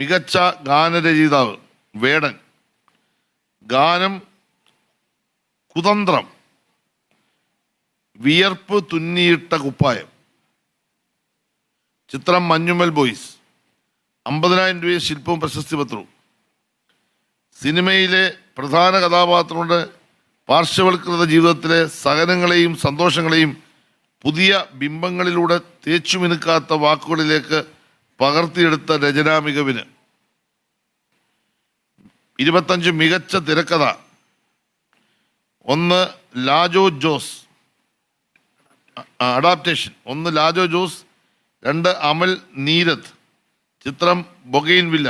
മികച്ച ഗാനരചയിതാവ് വേടൻ. ഗാനം കുതന്ത്രം. വിയർപ്പ് തുന്നിയിട്ട കുപ്പായം. ചിത്രം മഞ്ഞുമൽ ബോയ്സ്. 50,000 രൂപയും ശില്പവും പ്രശസ്തി പത്രവും. സിനിമയിലെ പ്രധാന കഥാപാത്രങ്ങളുടെ പാർശ്വവൽകൃത ജീവിതത്തിലെ സഹനങ്ങളെയും സന്തോഷങ്ങളെയും പുതിയ ബിംബങ്ങളിലൂടെ തേച്ചുമിനുക്കാത്ത വാക്കുകളിലേക്ക് പകർത്തിയെടുത്ത രചനാ മികവിന് 25 മികച്ച തിരക്കഥ. 1 ലാജോ ജോസ് അഡാപ്റ്റേഷൻ. 1 ലാജോ ജോസ്. 2 അമൽ നീരദ്. ചിത്രം ബൊഗെയിൻ വില്ല.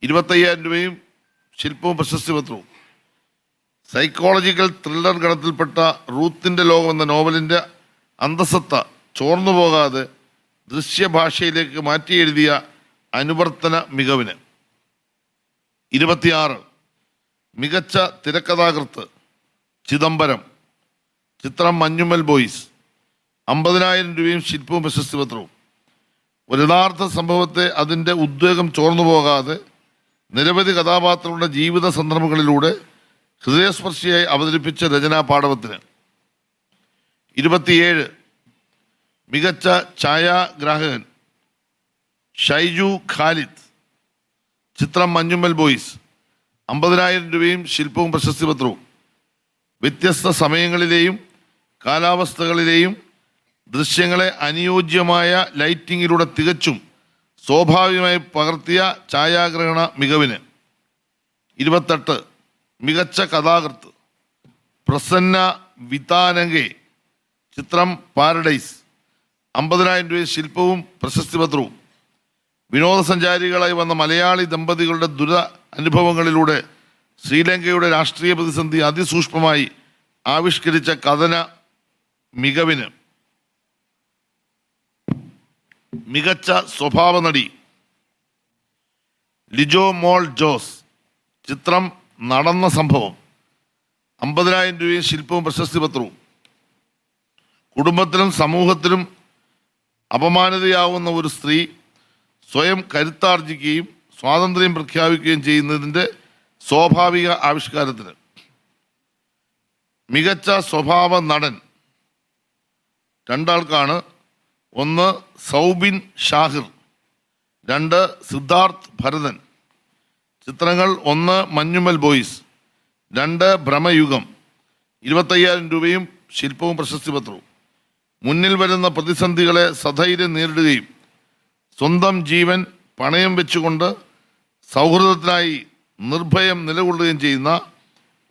25,000 രൂപയും ശില്പവും പ്രശസ്തി പത്രവും. സൈക്കോളജിക്കൽ ത്രില്ലർ ഗണത്തിൽപ്പെട്ട റൂത്തിന്റെ ലോകം എന്ന നോവലിന്റെ അന്തസത്ത ചോർന്നു പോകാതെ ദൃശ്യഭാഷയിലേക്ക് മാറ്റി എഴുതിയ അനുവർത്തന മികവിന് 26 മികച്ച തിരക്കഥാകൃത്ത്. ചിദംബരം. ചിത്രം മഞ്ഞുമൽ ബോയ്സ്. 50,000 രൂപയും ശില്പവും പ്രശസ്തി പത്രവും. ഒരു യഥാർത്ഥ സംഭവത്തെ അതിൻ്റെ ഉദ്വേഗം ചോർന്നു പോകാതെ നിരവധി കഥാപാത്രങ്ങളുടെ ജീവിത സന്ദർഭങ്ങളിലൂടെ ഹൃദയസ്പർശിയായി അവതരിപ്പിച്ച രചനാ പാടവത്തിന് 27 മികച്ച ഛായാഗ്രാഹകൻ. ഷൈജു ഖാലിദ്. ചിത്രം മഞ്ഞുമൽ ബോയ്സ്. 50,000 രൂപയും ശില്പവും പ്രശസ്തി പത്രവും. വ്യത്യസ്ത സമയങ്ങളിലെയും കാലാവസ്ഥകളിലെയും ദൃശ്യങ്ങളെ അനുയോജ്യമായ ലൈറ്റിങ്ങിലൂടെ തികച്ചും സ്വാഭാവികമായി പകർത്തിയ ഛായാഗ്രഹണ മികവിന് 28 മികച്ച കഥാകൃത്ത്. പ്രസന്ന വിതാനങ്കെ. ചിത്രം പാരഡൈസ്. 50,000 രൂപയും ശില്പവും പ്രശസ്തി പത്രവും. വിനോദസഞ്ചാരികളായി വന്ന മലയാളി ദമ്പതികളുടെ അനുഭവങ്ങളിലൂടെ ശ്രീലങ്കയുടെ രാഷ്ട്രീയ പ്രതിസന്ധി അതിസൂക്ഷ്മമായി ആവിഷ്കരിച്ച കഥന മികവിന് മികച്ച സ്വഭാവ നടി. ലിജോ മോൾ ജോസ്. ചിത്രം നടന്ന സംഭവം. 50,000 രൂപയും ശില്പവും പ്രശസ്തി പത്രവും. കുടുംബത്തിലും സമൂഹത്തിലും അപമാനിതയാവുന്ന ഒരു സ്ത്രീ സ്വയം കരുത്താർജിക്കുകയും സ്വാതന്ത്ര്യം പ്രഖ്യാപിക്കുകയും ചെയ്യുന്നതിൻ്റെ സ്വാഭാവിക ആവിഷ്കാരത്തിന് മികച്ച സ്വഭാവ നടൻ 2 ആൾക്കാണ്. 1 സൗബിൻ ഷാഹിർ. 2 സിദ്ധാർത്ഥ് ഭരതൻ. ചിത്രങ്ങൾ 1 മഞ്ഞുമൽ ബോയ്സ്. 2 ഭ്രമയുഗം. 25,000 രൂപയും ശില്പവും പ്രശസ്തി പത്രവും. മുന്നിൽ വരുന്ന പ്രതിസന്ധികളെ സധൈര്യം നേരിടുകയും സ്വന്തം ജീവൻ പണയം വെച്ചുകൊണ്ട് സൗഹൃദത്തിനായി നിർഭയം നിലകൊള്ളുകയും ചെയ്യുന്ന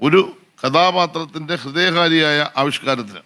ഒരു കഥാപാത്രത്തിൻ്റെ ഹൃദയകാരിയായ ആവിഷ്കാരത്തിന്